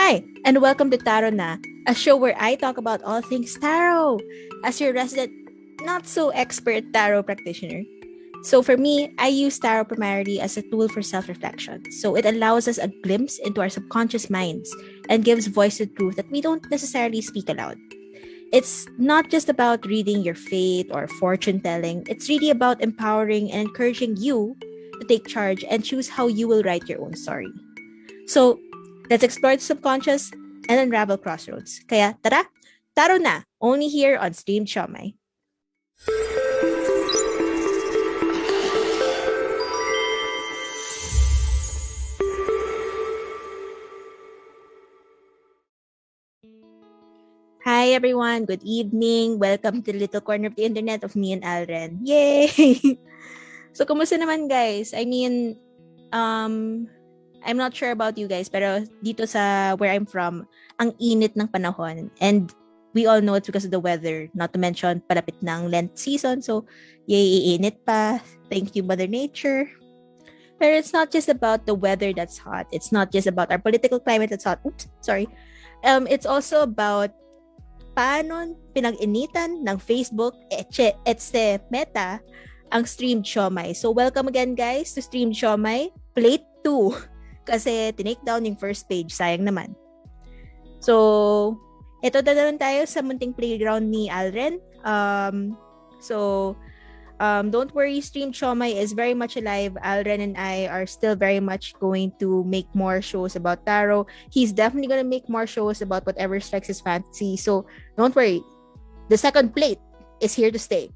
Hi, and welcome to Tarot Na, a show where I talk about all things tarot as your resident, not so expert tarot practitioner. So for me, I use tarot primarily as a tool for self-reflection. So it allows us a glimpse into our subconscious minds and gives voice to truth that we don't necessarily speak aloud. It's not just about reading your fate or fortune telling. It's really about empowering and encouraging you to take charge and choose how you will write your own story. So, let's explore the subconscious and unravel crossroads. Kaya tara, taro na, only here on Streamed Siomai. Hi everyone, good evening. Welcome to the little corner of the internet of me and Alren. Yay! So, kumusta naman guys? I mean, I'm not sure about you guys, pero dito sa where I'm from, ang init ng panahon. And we all know it's because of the weather. Not to mention, palapit ng Lent season. So, yay, init pa. Thank you, Mother Nature. Pero it's not just about the weather that's hot. It's not just about our political climate that's hot. Oops, sorry. It's also about paano pinag-initan ng Facebook, Meta, ang Streamed Siomai. So, welcome again guys to Streamed Siomai, Plate 2. Kasi tinake down yung first page, sayang naman. So, ito na naman tayo sa munting playground ni Alren. Don't worry, Streamed Siomai is very much alive. Alren and I are still very much going to make more shows about tarot. He's definitely going to make more shows about whatever strikes his fancy. So, don't worry. The second plate is here to stay.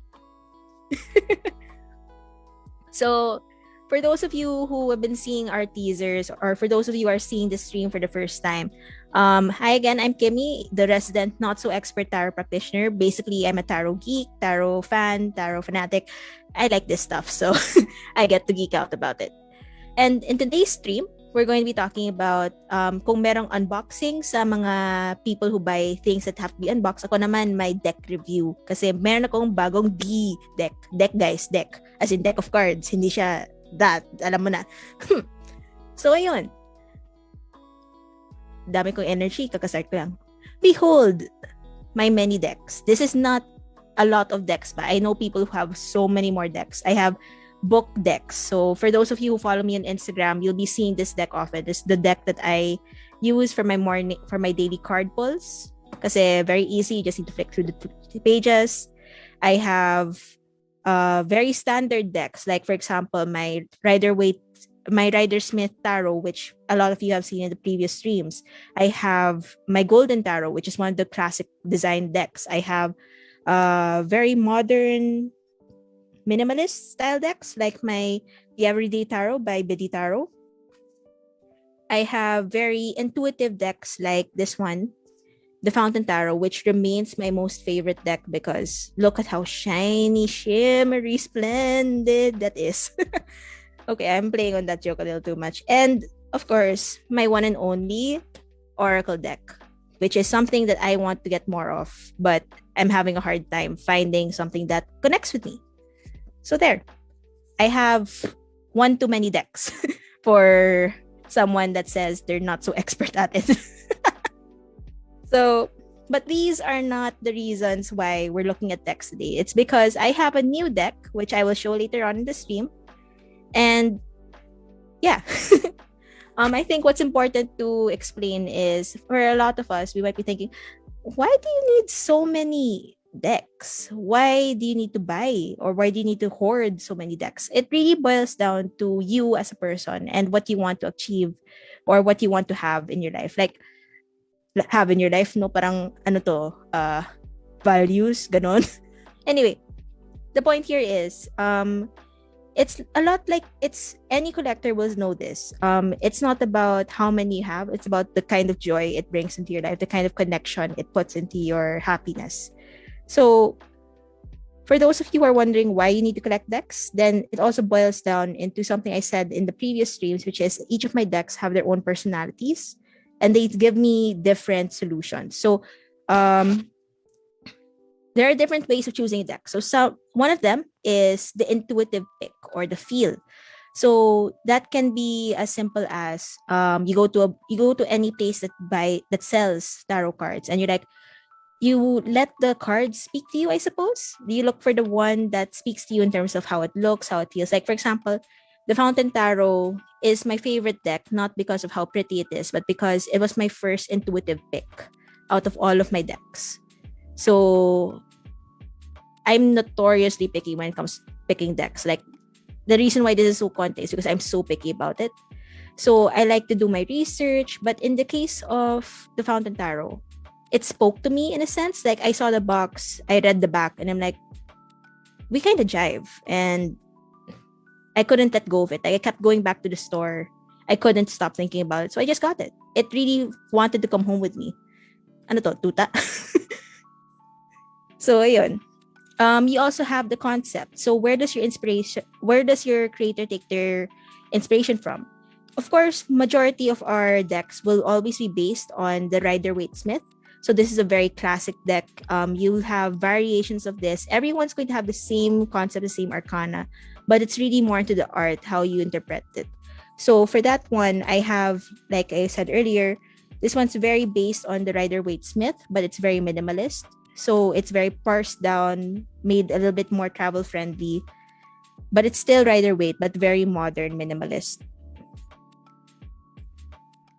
So, for those of you who have been seeing our teasers, or for those of you who are seeing the stream for the first time, hi again, I'm Kimmy, the resident not so expert tarot practitioner. Basically, I'm a tarot geek, tarot fan, tarot fanatic. I like this stuff, so I get to geek out about it. And in today's stream, we're going to be talking about kung merong unboxing sa mga people who buy things that have to be unboxed. Ako naman, my deck review. Kasi meron akong bagong deck. Deck, guys, deck. As in deck of cards. Hindi siya that. Alam mo na. So, ayun. Dami kong energy. Kakasart ko lang. Behold, my many decks. This is not a lot of decks pa. I know people who have so many more decks. I have book decks. So for those of you who follow me on Instagram, you'll be seeing this deck often. This is the deck that I use for my daily card pulls. Kasi very easy, you just need to flick through the pages. I have very standard decks, like for example, my Rider Smith Tarot, which a lot of you have seen in the previous streams. I have my Golden Tarot, which is one of the classic design decks. I have very modern minimalist style decks like the Everyday Tarot by Biddy Tarot. I have very intuitive decks like this one, the Fountain Tarot, which remains my most favorite deck because look at how shiny, shimmery, splendid that is. Okay, I'm playing on that joke a little too much. And of course, my one and only Oracle deck, which is something that I want to get more of, but I'm having a hard time finding something that connects with me. So there, I have one too many decks for someone that says they're not so expert at it. So, but these are not the reasons why we're looking at decks today. It's because I have a new deck, which I will show later on in the stream. And yeah, I think what's important to explain is for a lot of us, we might be thinking, why do you need so many decks? Why do you need to buy, or why do you need to hoard so many decks? It really boils down to you as a person and what you want to achieve or what you want to have in your life. Like, have in your life, no? Parang, values, ganon. Anyway, the point here is, it's a lot like any collector will know this. It's not about how many you have. It's about the kind of joy it brings into your life, the kind of connection it puts into your happiness. So, for those of you who are wondering why you need to collect decks, then it also boils down into something I said in the previous streams, which is each of my decks have their own personalities and they give me different solutions. So, there are different ways of choosing a deck. So one of them is the intuitive pick or the feel. So that can be as simple as you go to any place that sells tarot cards, and you're like, you let the cards speak to you, I suppose. You look for the one that speaks to you in terms of how it looks, how it feels. Like, for example, the Fountain Tarot is my favorite deck, not because of how pretty it is, but because it was my first intuitive pick out of all of my decks. So I'm notoriously picky when it comes to picking decks. Like, the reason why this is so content is because I'm so picky about it. So I like to do my research. But in the case of the Fountain Tarot, it spoke to me in a sense. Like, I saw the box, I read the back, and I'm like, we kind of jive. And I couldn't let go of it. Like, I kept going back to the store. I couldn't stop thinking about it. So I just got it. It really wanted to come home with me. Ano to? Tuta? So, ayun. You also have the concept. So where does your creator take their inspiration from? Of course, majority of our decks will always be based on the Rider-Waite-Smith. So this is a very classic deck. You'll have variations of this. Everyone's going to have the same concept, the same arcana, but it's really more into the art, how you interpret it. So for that one, I have, like I said earlier, this one's very based on the Rider-Waite-Smith, but it's very minimalist. So it's very parsed down, made a little bit more travel friendly, but it's still Rider-Waite, but very modern, minimalist.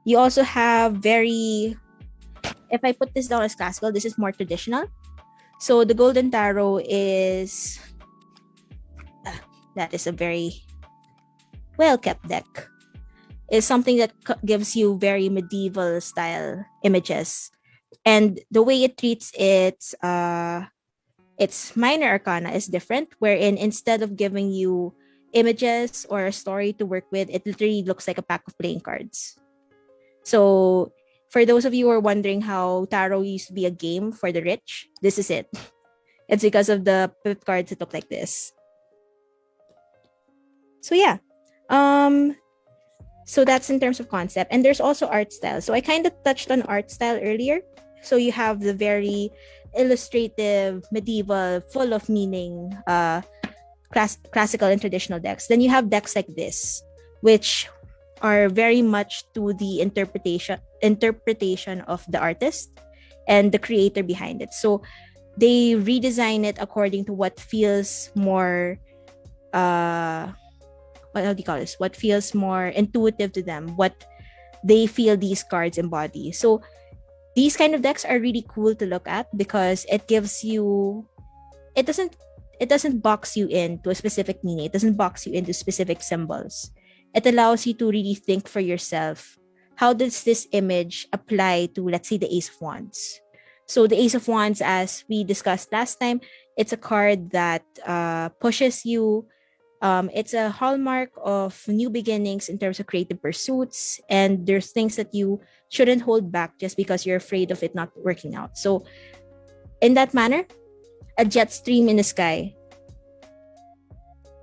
You also have if I put this down as classical, this is more traditional. So the Golden Tarot is, that is a very well-kept deck. It's something that gives you very medieval style images. And the way it treats its minor arcana is different, wherein instead of giving you images or a story to work with, it literally looks like a pack of playing cards. So for those of you who are wondering how tarot used to be a game for the rich, this is it. It's because of the pip cards that look like this. So yeah. So that's in terms of concept. And there's also art style. So I kind of touched on art style earlier. So you have the very illustrative, medieval, full of meaning, classical and traditional decks. Then you have decks like this, which are very much to the interpretation of the artist and the creator behind it. So they redesign it according to what feels more what feels more intuitive to them, what they feel these cards embody. So these kind of decks are really cool to look at because it gives you, it doesn't box you into a specific meaning. It doesn't box you into specific symbols. It allows you to really think for yourself, how does this image apply to, let's say, the Ace of Wands? So the Ace of Wands, as we discussed last time, it's a card that pushes you. It's a hallmark of new beginnings in terms of creative pursuits, and there's things that you shouldn't hold back just because you're afraid of it not working out. So in that manner, a jet stream in the sky.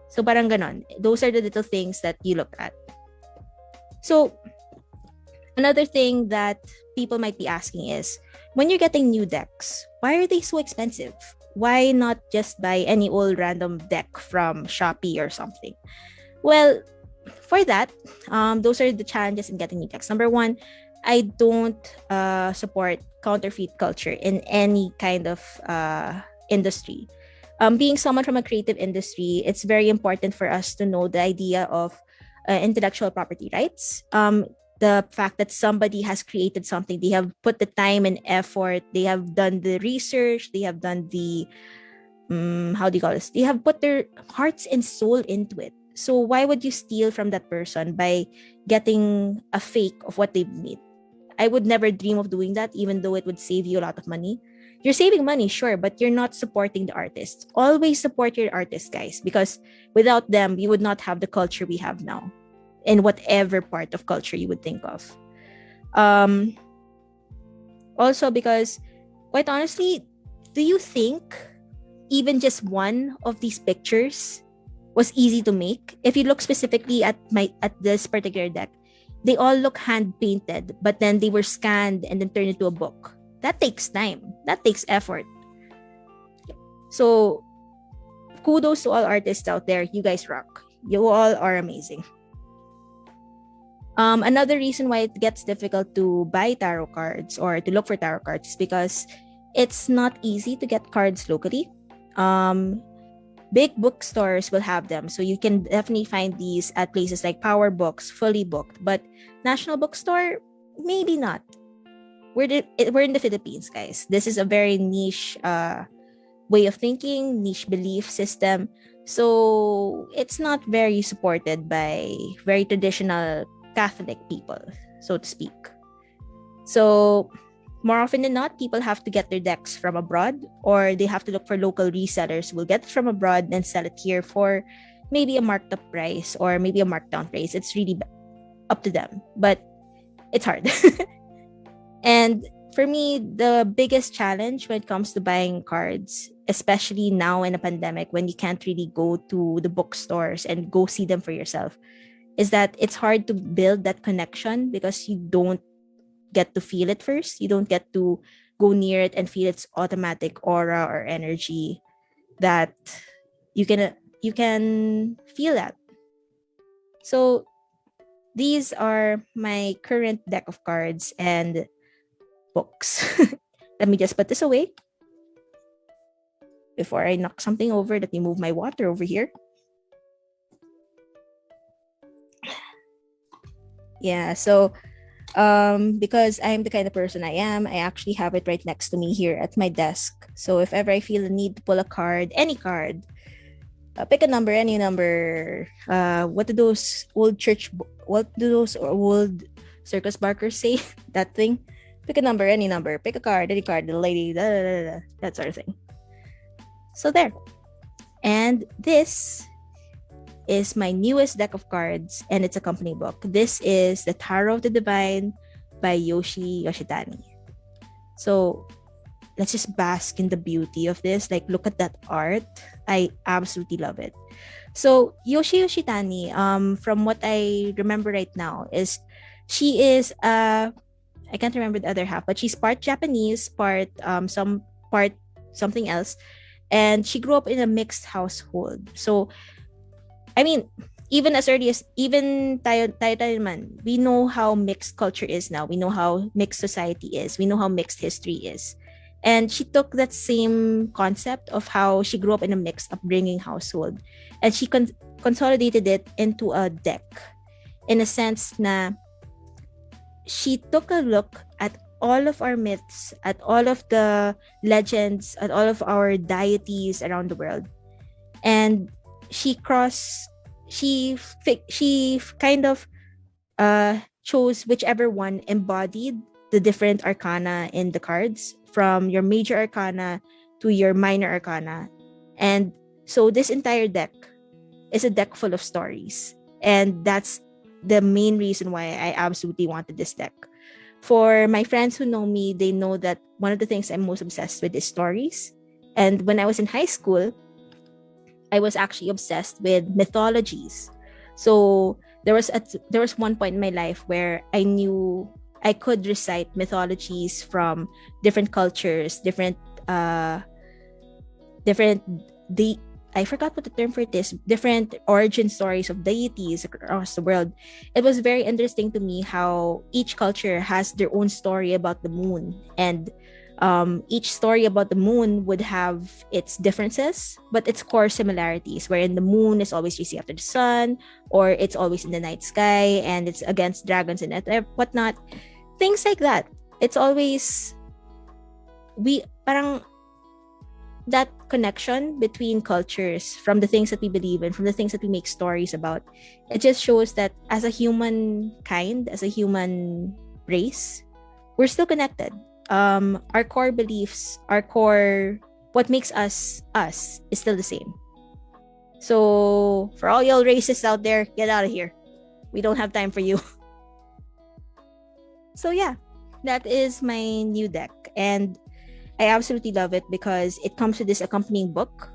So parang ganon. Those are the little things that you look at. So another thing that people might be asking is, when you're getting new decks, why are they so expensive? Why not just buy any old random deck from Shopee or something? Well, for that, those are the challenges in getting new decks. Number one, I don't support counterfeit culture in any kind of industry. Being someone from a creative industry, it's very important for us to know the idea of intellectual property rights. The fact that somebody has created something, they have put the time and effort, they have done the research, they have done the, they have put their hearts and soul into it. So why would you steal from that person by getting a fake of what they've made? I would never dream of doing that, even though it would save you a lot of money. You're saving money, sure, but you're not supporting the artists. Always support your artists, guys, because without them, you would not have the culture we have now, in whatever part of culture you would think of. Also, because quite honestly, do you think even just one of these pictures was easy to make? If you look specifically at this particular deck, they all look hand painted, but then they were scanned and then turned into a book. That takes time. That takes effort. So kudos to all artists out there. You guys rock. You all are amazing. Another reason why it gets difficult to buy tarot cards or to look for tarot cards is because it's not easy to get cards locally. Big bookstores will have them, so you can definitely find these at places like Power Books, fully booked. But National Bookstore, maybe not. We're in the Philippines, guys. This is a very niche way of thinking, niche belief system. So it's not very supported by very traditional Catholic people, so to speak. So more often than not, people have to get their decks from abroad, or they have to look for local resellers who will get it from abroad and sell it here for maybe a marked up price or maybe a marked down price. It's really up to them, but it's hard. And for me, the biggest challenge when it comes to buying cards, especially now in a pandemic when you can't really go to the bookstores and go see them for yourself, is that it's hard to build that connection because you don't get to feel it first. You don't get to go near it and feel its automatic aura or energy that you can feel that. So these are my current deck of cards and books. Let me just put this away before I knock something over. Let me move my water over here. Yeah, so because I'm the kind of person I am, I actually have it right next to me here at my desk. So if ever I feel the need to pull a card, any card, pick a number, any number. What do those old circus barkers say? That thing? Pick a number, any number. Pick a card, any card, the lady, that sort of thing. So there. And this is my newest deck of cards, and it's a company book. This is The Tarot of the Divine by Yoshi Yoshitani. So let's just bask in the beauty of this. Like, look at that art. I absolutely love it. So Yoshi Yoshitani, from what I remember right now, is she is I can't remember the other half, but she's part Japanese, part something else, and she grew up in a mixed household. So I mean, even as early as tayo man, we know how mixed culture is now. We know how mixed society is. We know how mixed history is. And she took that same concept of how she grew up in a mixed upbringing household, and she consolidated it into a deck, in a sense na she took a look at all of our myths, at all of the legends, at all of our deities around the world, and she kind of chose whichever one embodied the different arcana in the cards, from your major arcana to your minor arcana. And so this entire deck is a deck full of stories, and that's the main reason why I absolutely wanted this deck. For my friends who know me, they know that one of the things I'm most obsessed with is stories. And when I was in high school, I was actually obsessed with mythologies. So there was one point in my life where I knew I could recite mythologies from different cultures, I forgot what the term for it is, different origin stories of deities across the world. It was very interesting to me how each culture has their own story about the moon, and each story about the moon would have its differences, but its core similarities, wherein the moon is always received after the sun, or it's always in the night sky, and it's against dragons and whatnot. Things like that. It's always that connection between cultures, from the things that we believe in, from the things that we make stories about. It just shows that as a humankind, as a human race, we're still connected. Our core beliefs, what makes us us is still the same. So for all y'all racists out there, get out of here. We don't have time for you. So yeah, that is my new deck, and I absolutely love it because it comes with this accompanying book,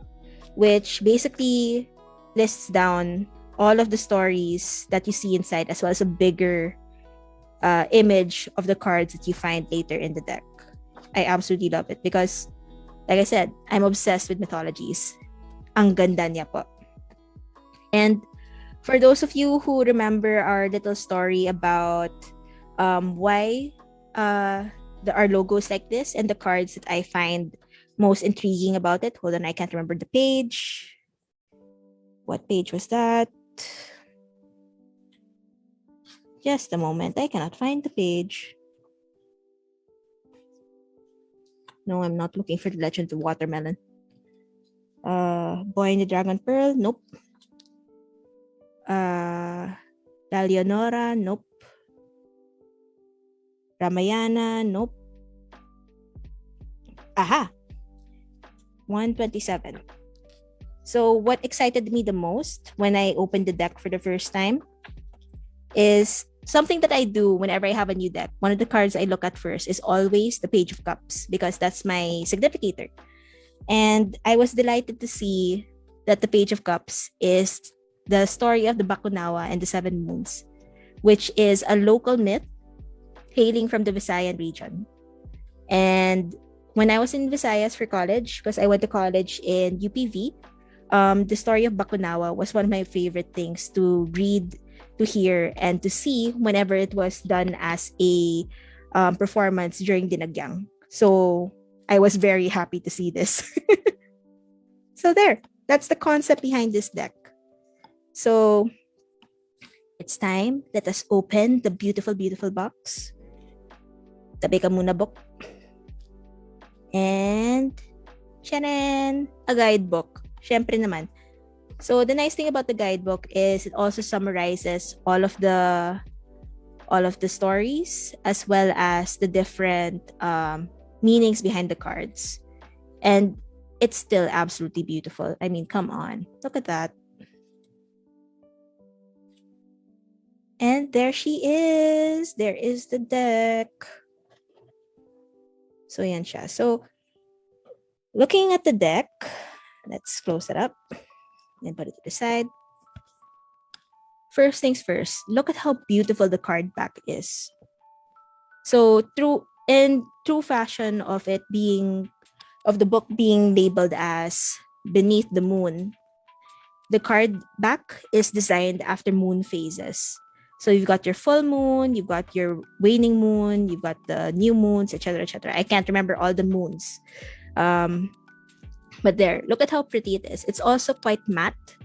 which basically lists down all of the stories that you see inside, as well as a bigger image of the cards that you find later in the deck. I absolutely love it because, like I said, I'm obsessed with mythologies. Ang ganda niya po. And For those of you who remember our little story about why our logo is like this and the cards that I find most intriguing about it. Hold on, I can't remember the page. What page was that? Just a moment. I cannot find the page. No, I'm not looking for the Legend of Watermelon. Boy in the Dragon Pearl? Nope. La Leonora? Nope. Ramayana? Nope. Aha! 127. So what excited me the most when I opened the deck for the first time is something that I do whenever I have a new deck. One of the cards I look at first is always the Page of Cups because that's my significator. And I was delighted to see that the Page of Cups is the story of the Bakunawa and the Seven Moons, which is a local myth hailing from the Visayan region. And when I was in Visayas for college, because I went to college in UPV, the story of Bakunawa was one of my favorite things to read, to hear, and to see whenever it was done as a performance during Dinagyang. So I was very happy to see this. So there, that's the concept behind this deck. So it's time. Let us open the beautiful, beautiful box. Tabi ka muna, book. And charan! A guidebook. Syempre naman. So the nice thing about the guidebook is it also summarizes all of the stories as well as the different meanings behind the cards. And it's still absolutely beautiful. I mean, come on. Look at that. And there she is. There is the deck. So yan siya. So looking at the deck, let's close it up and put it to the side. First things first, look at how beautiful the card back is. So true fashion of the book being labeled as Beneath the Moon, the card back is designed after moon phases. So you've got your full moon, you've got your waning moon, you've got the new moons, etc., etc. I can't remember all the moons. But there, look at how pretty it is. It's also quite matte,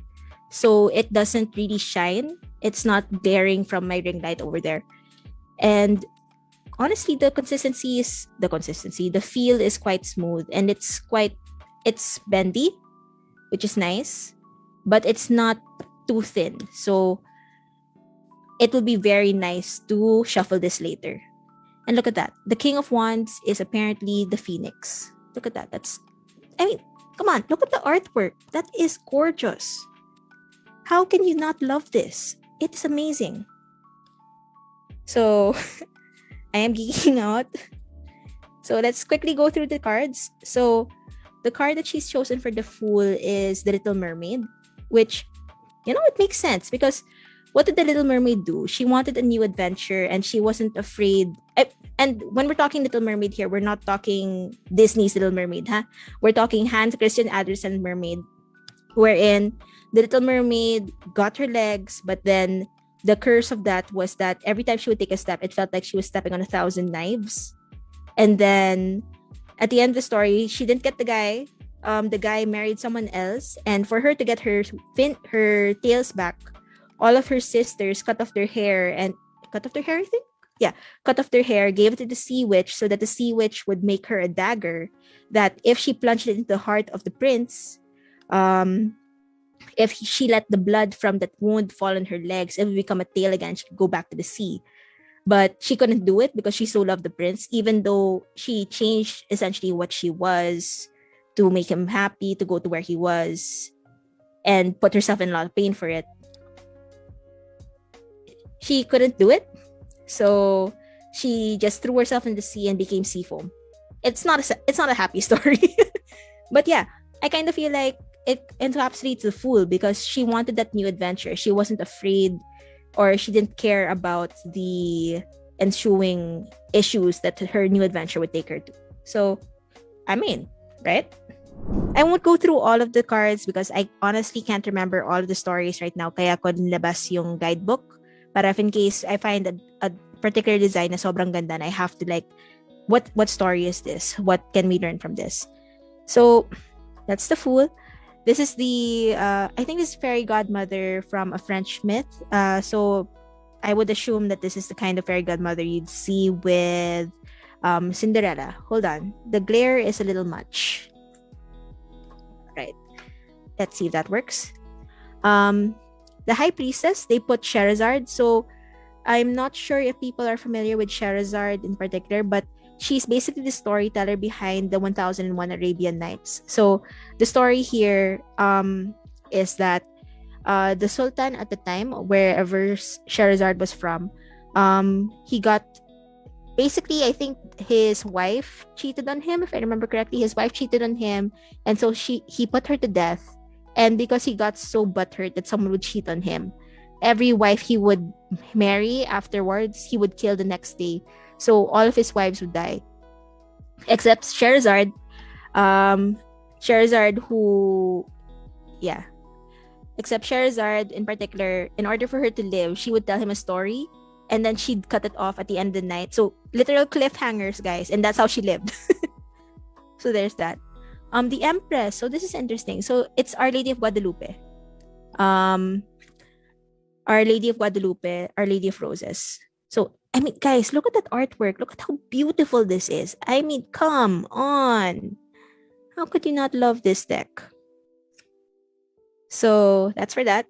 so it doesn't really shine. It's not glaring from my ring light over there. And honestly, the feel is quite smooth, and it's bendy, which is nice, but it's not too thin. So it will be very nice to shuffle this later. And look at that. The King of Wands is apparently the Phoenix. Look at that. Come on, look at the artwork. That is gorgeous. How can you not love this? It is amazing. So, I am geeking out. So, let's quickly go through the cards. So, the card that she's chosen for the Fool is the Little Mermaid, which, it makes sense because what did the Little Mermaid do? She wanted a new adventure and she wasn't afraid. And when we're talking Little Mermaid here, we're not talking Disney's Little Mermaid, huh? We're talking Hans Christian Andersen Mermaid, wherein the Little Mermaid got her legs, but then the curse of that was that every time she would take a step, it felt like she was stepping on 1,000 knives. And then at the end of the story, she didn't get the guy. The guy married someone else, and for her to get her tails back, all of her sisters cut off their hair, I think? Yeah, cut off their hair, gave it to the sea witch so that the sea witch would make her a dagger that if she plunged it into the heart of the prince, if she let the blood from that wound fall on her legs, it would become a tail again. She could go back to the sea. But she couldn't do it because she so loved the prince, even though she changed essentially what she was to make him happy, to go to where he was, and put herself in a lot of pain for it. She couldn't do it, so she just threw herself in the sea and became sea foam. It's not a happy story. But yeah, I kind of feel like it encapsulates the Fool because she wanted that new adventure. She wasn't afraid, or she didn't care about the ensuing issues that her new adventure would take her to. So, I mean, right? I won't go through all of the cards because I honestly can't remember all of the stories right now. Kaya ko nilabas yung guidebook. But if in case I find a particular design na sobrang ganda and I have to like, what story is this? What can we learn from this? So that's the Fool. This is the, I think this is fairy godmother from a French myth. So I would assume that this is the kind of fairy godmother you'd see with Cinderella. Hold on. The glare is a little much. Right. Let's see if that works. The High Priestess, they put Sherazade. So I'm not sure if people are familiar with Sherazade in particular, but she's basically the storyteller behind the 1001 Arabian Nights. So the story here is that the Sultan at the time, wherever Sherazade was from, he got, basically, I think his wife cheated on him, if I remember correctly. His wife cheated on him, and so he put her to death. And because he got so butthurt that someone would cheat on him, every wife he would marry afterwards, he would kill the next day. So all of his wives would die, except Sherazade. Sherazade, who, yeah, except Sherazade in particular, in order for her to live, she would tell him a story, and then she'd cut it off at the end of the night. So literal cliffhangers, guys, and that's how she lived. So there's that. The Empress. So this is interesting. So it's Our Lady of Guadalupe. Our Lady of Guadalupe, Our Lady of Roses. So, I mean, guys, look at that artwork. Look at how beautiful this is. I mean, come on. How could you not love this deck? So that's for that.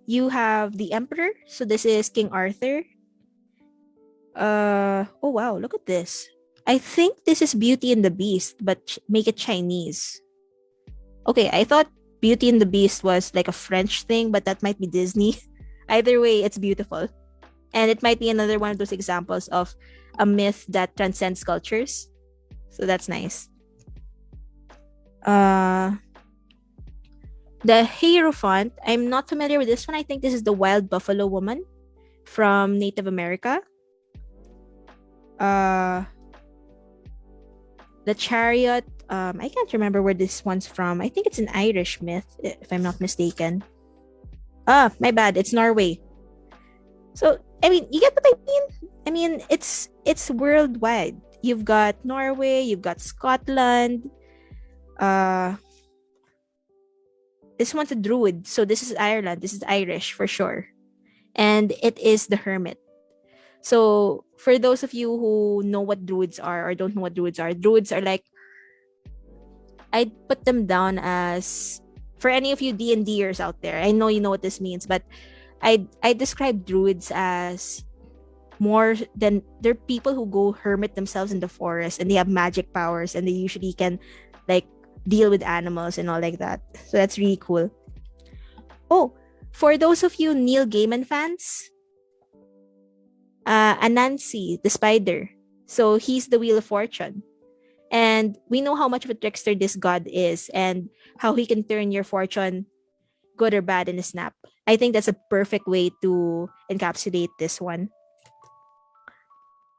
You have the Emperor. So this is King Arthur. Oh wow, look at this. I think this is Beauty and the Beast, but make it Chinese. Okay, I thought Beauty and the Beast was like a French thing, but that might be Disney. Either way, it's beautiful. And it might be another one of those examples of a myth that transcends cultures. So that's nice. The Hierophant, I'm not familiar with this one. I think this is the Wild Buffalo Woman from Native America. The Chariot, I can't remember where this one's from. I think it's an Irish myth, if I'm not mistaken. My bad, it's Norway. So, I mean, you get what I mean? I mean, it's worldwide. You've got Norway, you've got Scotland. This one's a Druid, so this is Ireland. This is Irish for sure. And it is the Hermit. So, for those of you who know what Druids are or don't know what Druids are like, I'd put them down as, for any of you D&Ders out there, I know you know what this means, but I describe Druids as more than, they're people who go hermit themselves in the forest and they have magic powers and they usually can like deal with animals and all like that. So that's really cool. Oh, for those of you Neil Gaiman fans, Anansi, the spider. So he's the Wheel of Fortune. And we know how much of a trickster this god is and how he can turn your fortune good or bad in a snap. I think that's a perfect way to encapsulate this one.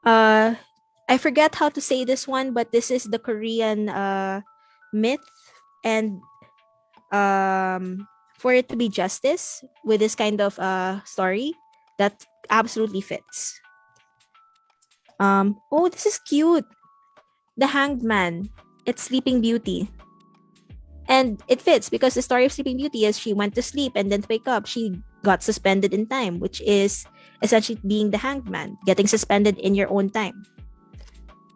I forget how to say this one, but this is the Korean myth, and for it to be justice with this kind of story, that absolutely fits. Oh, this is cute. The Hanged Man. It's Sleeping Beauty. And it fits because the story of Sleeping Beauty is she went to sleep and then to wake up, she got suspended in time, which is essentially being the Hanged Man, getting suspended in your own time.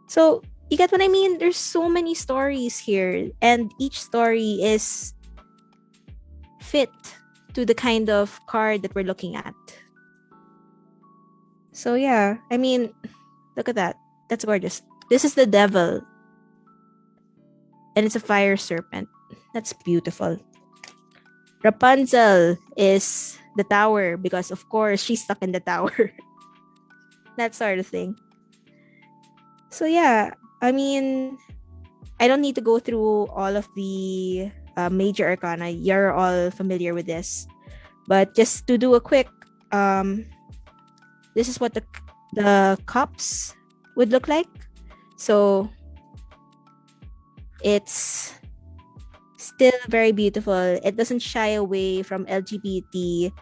So, you get what I mean? There's so many stories here, and each story is fit to the kind of card that we're looking at. So yeah, I mean, look at that. That's gorgeous. This is the Devil. And it's a fire serpent. That's beautiful. Rapunzel is the tower because, of course, she's stuck in the tower. That sort of thing. So yeah, I mean, I don't need to go through all of the major arcana. You're all familiar with this. But just to do a quick, this is what the cups would look like. So It's still very beautiful. It doesn't shy away from LGBT.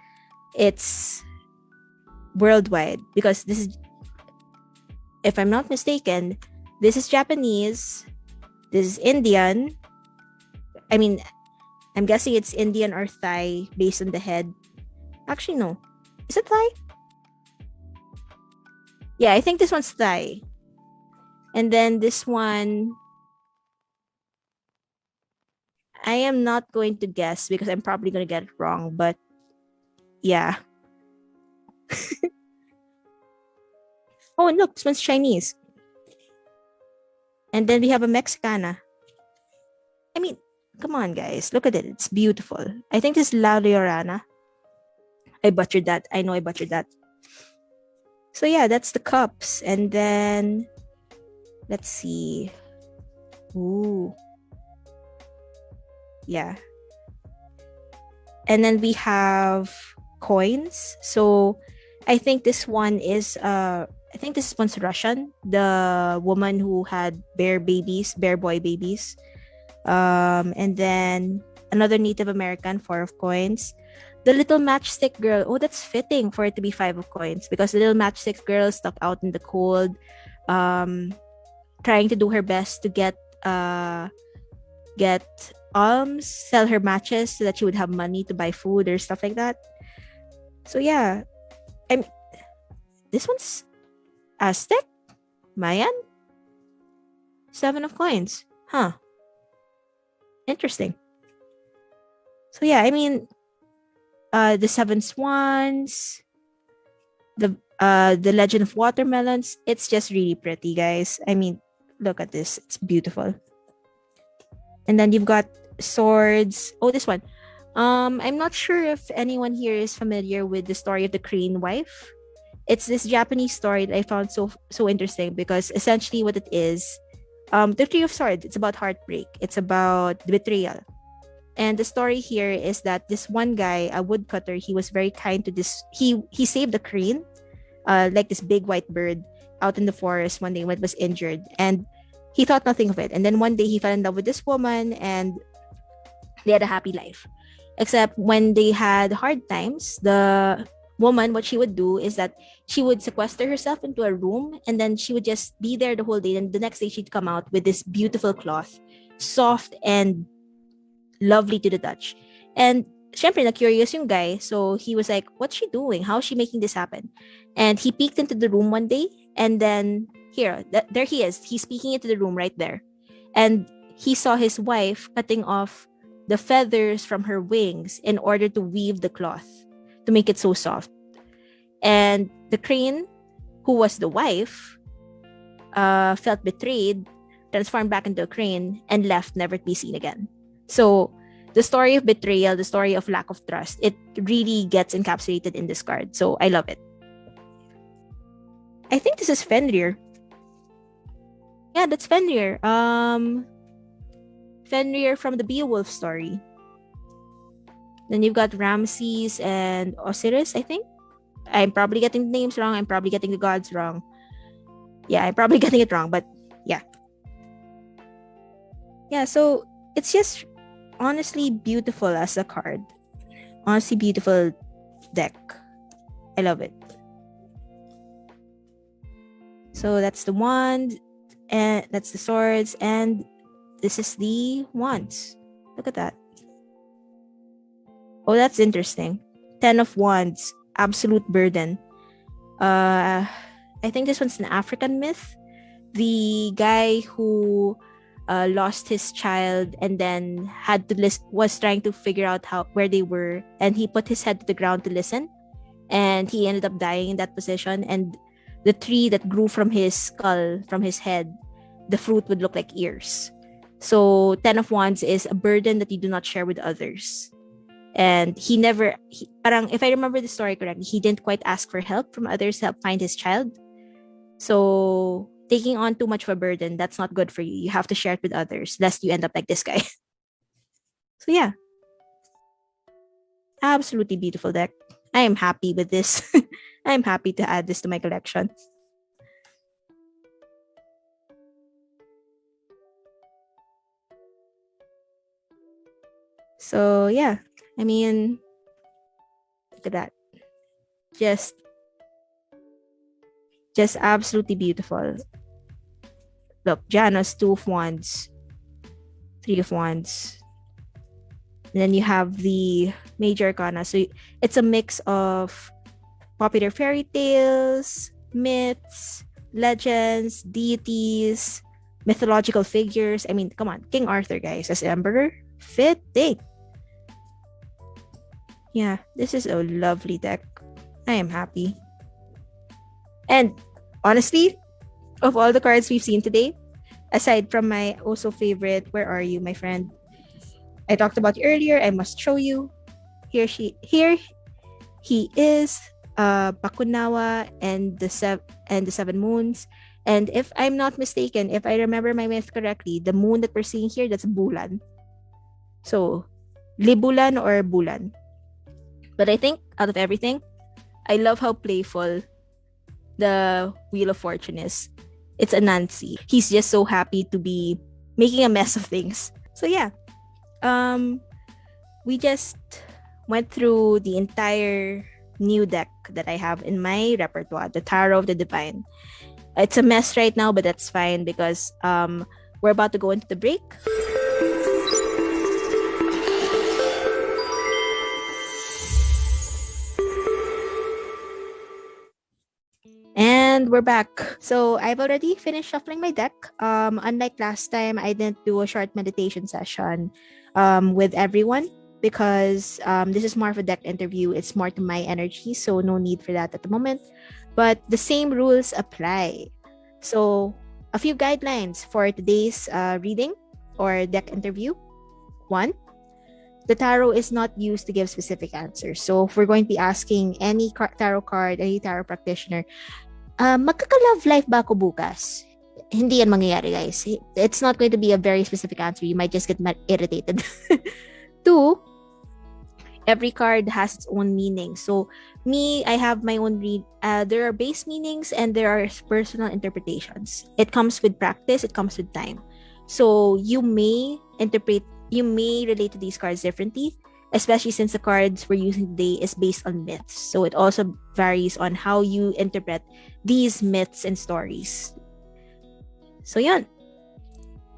It's worldwide because this is, if I'm not mistaken, this is Japanese, this is Indian. I mean, I'm guessing it's Indian or Thai based on the head. Actually, no. Is it Thai? Yeah, I think this one's Thai. And then this one, I am not going to guess because I'm probably going to get it wrong, but yeah. Oh, and look, this one's Chinese. And then we have a Mexicana. I mean, come on, guys. Look at it. It's beautiful. I think this is La Llorona. I butchered that. I know I butchered that. So yeah, that's the cups. And then, let's see. Ooh. Yeah. And then we have coins. So I think this one is this one's Russian. The woman who had bear boy babies. And then another Native American, 4 of coins. The little matchstick girl. Oh, that's fitting for it to be 5 of coins because the little matchstick girl stuck out in the cold, trying to do her best to get alms, sell her matches so that she would have money to buy food or stuff like that. So yeah, this one's Aztec, Mayan, 7 of coins. Huh. Interesting. So yeah, I mean, the 7 swans, the Legend of Watermelons. It's just really pretty, guys. I mean, look at this. It's beautiful. And then you've got swords. Oh, this one. I'm not sure if anyone here is familiar with the story of the Crane wife. It's this Japanese story that I found so interesting because essentially what it is, the Three of Swords, it's about heartbreak. It's about betrayal. And the story here is that this one guy, a woodcutter, he was very kind to this. He saved a crane, like this big white bird, out in the forest one day when it was injured, and he thought nothing of it. And then one day he fell in love with this woman, and they had a happy life. Except when they had hard times, the woman, what she would do is that she would sequester herself into a room, and then she would just be there the whole day. And the next day she'd come out with this beautiful cloth, soft and lovely to the touch. And syempre, na-curious yung guy. So he was like, what's she doing? How's she making this happen? And he peeked into the room one day, and then there he is. He's peeking into the room right there. And he saw his wife cutting off the feathers from her wings in order to weave the cloth to make it so soft. And the crane, who was the wife, felt betrayed, transformed back into a crane, and left, never to be seen again. So the story of betrayal, the story of lack of trust, it really gets encapsulated in this card. So I love it. I think this is Fenrir. Yeah, that's Fenrir. Fenrir from the Beowulf story. Then you've got Ramses and Osiris, I think. I'm probably getting the names wrong. I'm probably getting the gods wrong. Yeah, I'm probably getting it wrong, but yeah. Yeah, so it's just honestly beautiful as a card. Honestly beautiful deck. I love it. So that's the wand, and that's the swords, and this is the wands. Look at that. Oh, that's interesting. 10 of wands, absolute burden. I think this one's an African myth. The guy who lost his child and then had to was trying to figure out where they were, and he put his head to the ground to listen, and he ended up dying in that position. And the tree that grew from his skull, from his head, the fruit would look like ears. So 10 of wands is a burden that you do not share with others. And parang, if I remember the story correctly, he didn't quite ask for help from others to help find his child. So taking on too much of a burden, that's not good for you. You have to share it with others, lest you end up like this guy. So yeah, absolutely beautiful deck. I am happy with this. I'm happy to add this to my collection. So yeah, I mean, look at that. Just absolutely beautiful. Look, Janus, 2 of Wands, 3 of Wands. And then you have the Major Arcana. So it's a mix of popular fairy tales, myths, legends, deities, mythological figures. I mean, come on, King Arthur, guys, as Emperor. Fitting. Yeah, this is a lovely deck. I am happy. And honestly, of all the cards we've seen today, aside from my also favorite, where are you, my friend? I talked about you earlier. I must show you. Here he is, Bakunawa and the seven moons. And if I'm not mistaken, if I remember my myth correctly, the moon that we're seeing here, that's Bulan. So, Libulan or Bulan. But I think out of everything, I love how playful the Wheel of Fortune is. It's a Nancy. He's just so happy to be making a mess of things. So yeah, we just went through the entire new deck that I have in my repertoire, the Tarot of the Divine. It's a mess right now, but that's fine because we're about to go into the break. And we're back. So I've already finished shuffling my deck. Unlike last time, I didn't do a short meditation session with everyone because this is more of a deck interview. It's more to my energy, so no need for that at the moment. But the same rules apply. So a few guidelines for today's reading or deck interview. 1, the tarot is not used to give specific answers. So if we're going to be asking any tarot card, any tarot practitioner, magkaka-love life ba ako bukas? Hindi yan mangyayari, guys. It's not going to be a very specific answer. You might just get irritated. 2, every card has its own meaning. So me, I have my own there are base meanings and there are personal interpretations. It comes with practice, it comes with time. So you may relate to these cards differently, especially since the cards we're using today is based on myths. So it also varies on how you interpret these myths and stories. So yun.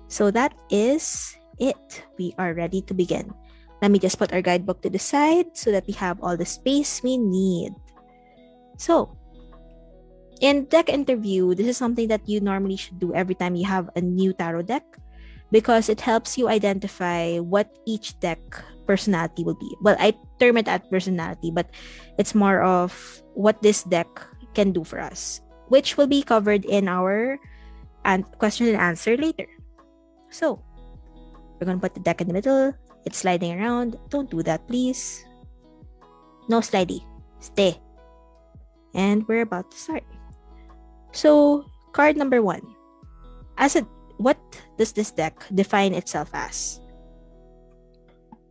So that is it. We are ready to begin. Let me just put our guidebook to the side so that we have all the space we need. So, in deck interview, this is something that you normally should do every time you have a new tarot deck because it helps you identify what each deck personality will be. Well, I term it as personality, but it's more of what this deck can do for us, which will be covered in our question and answer later. So, we're going to put the deck in the middle. It's sliding around. Don't do that, please. No slidey. Stay. And we're about to start. So, card number 1. What does this deck define itself as?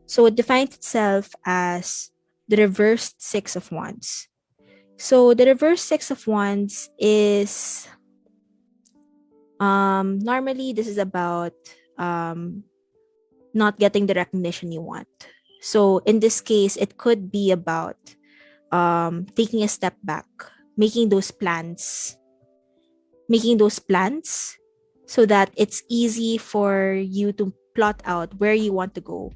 So, it defines itself as the reversed 6 of Wands. So, the reversed 6 of Wands is normally this is about not getting the recognition you want. So in this case, it could be about taking a step back, making those plans so that it's easy for you to plot out where you want to go.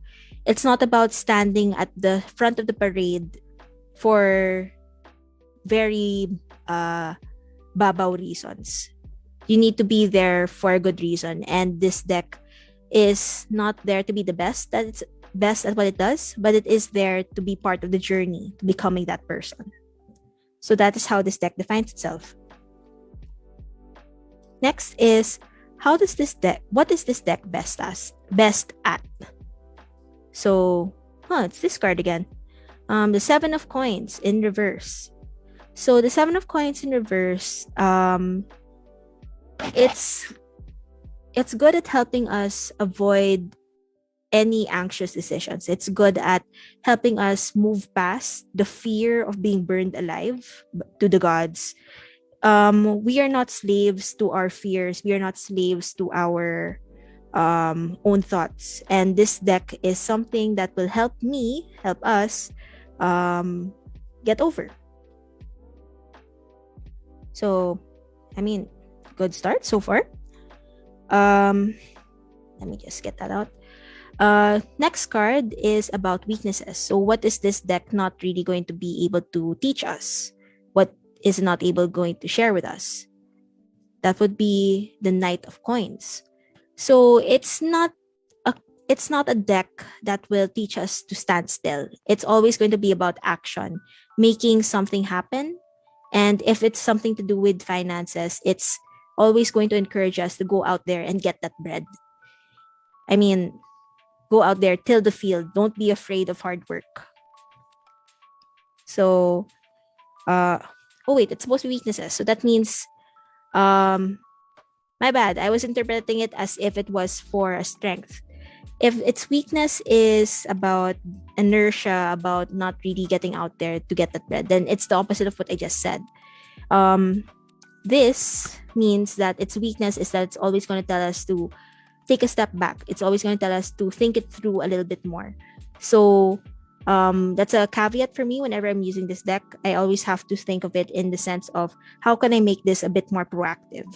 It's not about standing at the front of the parade for very babaw reasons. You need to be there for a good reason, and this deck is not there to be the best at what it does, but it is there to be part of the journey to becoming that person. So that is how this deck defines itself. Next is what is this deck best at? So, it's this card again. The 7 of Coins in reverse. So the 7 of Coins in reverse, it's good at helping us avoid any anxious decisions. It's good at helping us move past the fear of being burned alive to the gods. We are not slaves to our fears. We are not slaves to our own thoughts. And this deck is something that will help us get over. So, I mean, good start so far. Let me just get that out. Next card is about weaknesses. So what is this deck not really going to be able to teach us? What is not able going to share with us? That would be the Knight of Coins. So it's not a deck that will teach us to stand still. It's always going to be about action, making something happen. And if it's something to do with finances, it's always going to encourage us to go out there and get that bread. I mean, go out there, till the field. Don't be afraid of hard work. So, oh wait, it's supposed to be weaknesses. So that means, my bad. I was interpreting it as if it was for a strength. If its weakness is about inertia, about not really getting out there to get that bread, then it's the opposite of what I just said. This means that its weakness is that it's always going to tell us to take a step back. It's always going to tell us to think it through a little bit more. So that's a caveat for me whenever I'm using this deck. I always have to think of it in the sense of how can I make this a bit more proactive.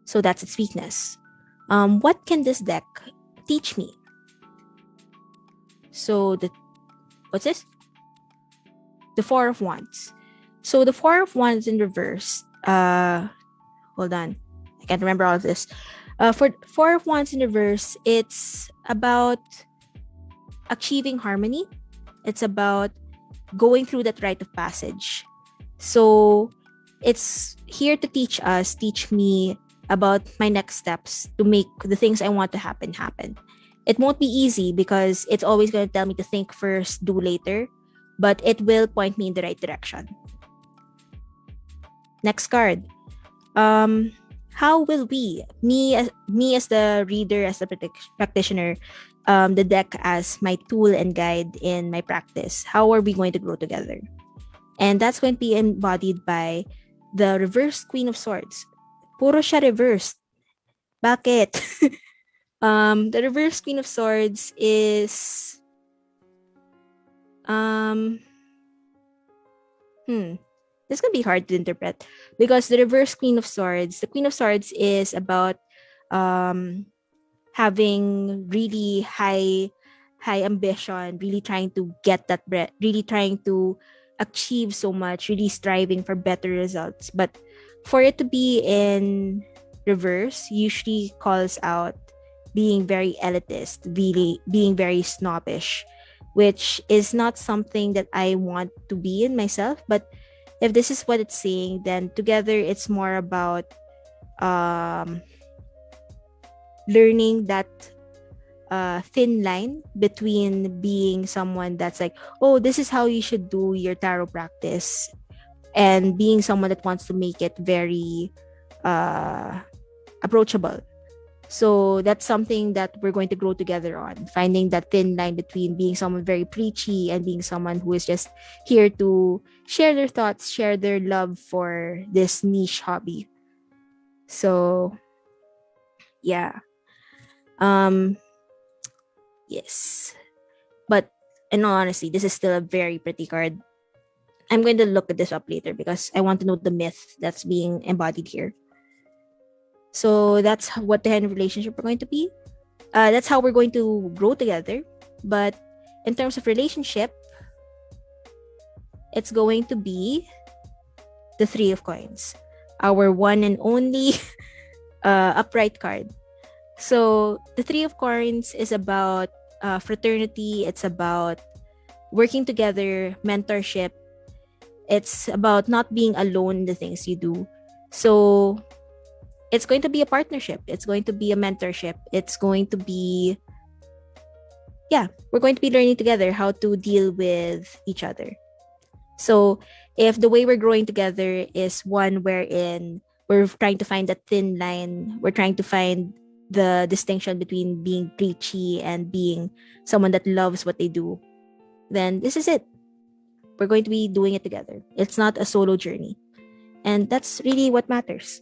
So that's its weakness. What can this deck teach me? So what's this? The Four of Wands. So the Four of Wands in reverse. Hold on. I can't remember all of this. For Four of Wands in reverse, it's about achieving harmony. It's about going through that rite of passage. So it's here to teach me about my next steps to make the things I want to happen. It won't be easy because it's always going to tell me to think first, do later, but it will point me in the right direction. Next card. How will me as the reader, as the practitioner, the deck as my tool and guide in my practice, how are we going to grow together? And that's going to be embodied by the reverse Queen of Swords. Puro siya reversed. Bakit? The reverse Queen of Swords is this can be hard to interpret because the reverse Queen of Swords, the Queen of Swords is about having really high ambition, really trying to get that bread, really trying to achieve so much, really striving for better results. But for it to be in reverse usually calls out being very elitist, really being very snobbish, which is not something that I want to be in myself. But if this is what it's saying, then together it's more about learning that thin line between being someone that's like, oh, this is how you should do your tarot practice, and being someone that wants to make it very approachable. So that's something that we're going to grow together on, finding that thin line between being someone very preachy and being someone who is just here to share their thoughts, share their love for this niche hobby. So yeah. Yes. But in all honesty, this is still a very pretty card. I'm going to look at this up later because I want to know the myth that's being embodied here. So that's what the kind of relationship we're going to be. That's how we're going to grow together. But in terms of relationship, it's going to be the Three of Coins, our one and only upright card. So the Three of Coins is about fraternity. It's about working together, mentorship. It's about not being alone in the things you do. So it's going to be a partnership. It's going to be a mentorship. It's going to be, we're going to be learning together how to deal with each other. So if the way we're growing together is one wherein we're trying to find that thin line, we're trying to find the distinction between being preachy and being someone that loves what they do, then this is it. We're going to be doing it together. It's not a solo journey. And that's really what matters.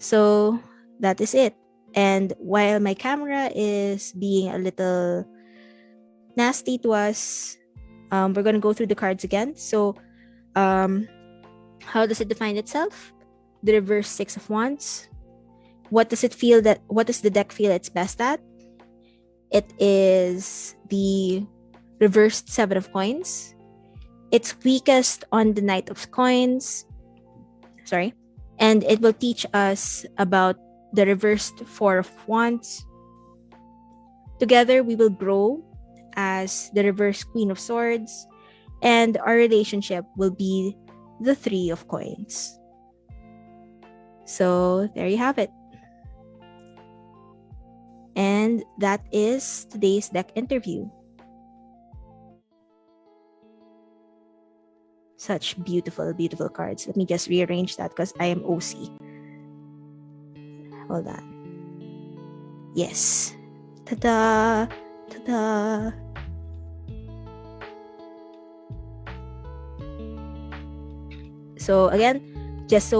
So that is it. And while my camera is being a little nasty to us, we're going to go through the cards again. So how does it define itself? The reverse Six of Wands. What does the deck feel it's best at? It is the reversed Seven of Coins. It's weakest on the Knight of Coins. Sorry. And it will teach us about the reversed Four of Wands. Together, we will grow as the reverse Queen of Swords. And our relationship will be the Three of Coins. So, there you have it. And that is today's deck interview. Such beautiful, beautiful cards. Let me just rearrange that because I am OC. Hold on. Yes. Ta-da! Ta-da! So again, just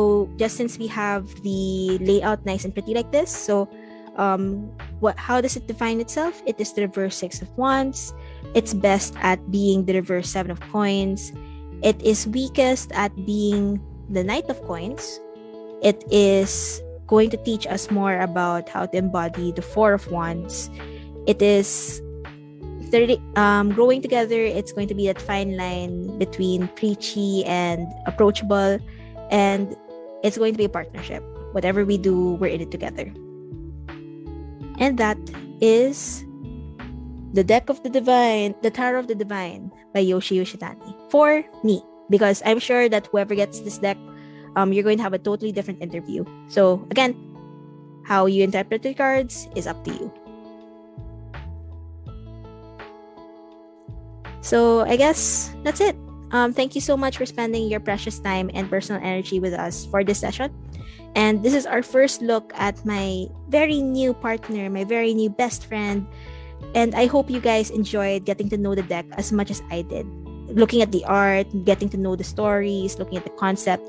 since we have the layout nice and pretty like this, so how does it define itself? It is the reverse Six of Wands. It's best at being the reverse Seven of Coins. It is weakest at being the Knight of Coins. It is going to teach us more about how to embody the Four of Wands. It is growing together. It's going to be that fine line between preachy and approachable, and it's going to be a partnership. Whatever we do, we're in it together. And that is the Deck of the Divine, the Tarot of the Divine by Yoshi Yoshitani for me, because I'm sure that whoever gets this deck, you're going to have a totally different interview. So again, how you interpret the cards is up to you. So I guess that's it. Thank you so much for spending your precious time and personal energy with us for this session. And this is our first look at my very new partner, my very new best friend. And I hope you guys enjoyed getting to know the deck as much as I did. Looking at the art, getting to know the stories, looking at the concept.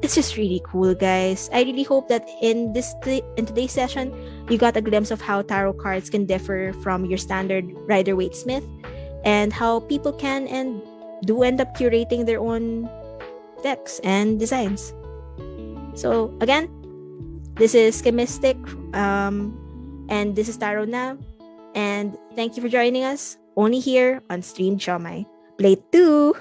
It's just really cool, guys. I really hope that in today's session, you got a glimpse of how tarot cards can differ from your standard Rider-Waite-Smith, and how people can and do end up curating their own decks and designs. So again, this is Kimmystique, and this is Tarot Now, and thank you for joining us only here on Streamed Siomai. Play 2!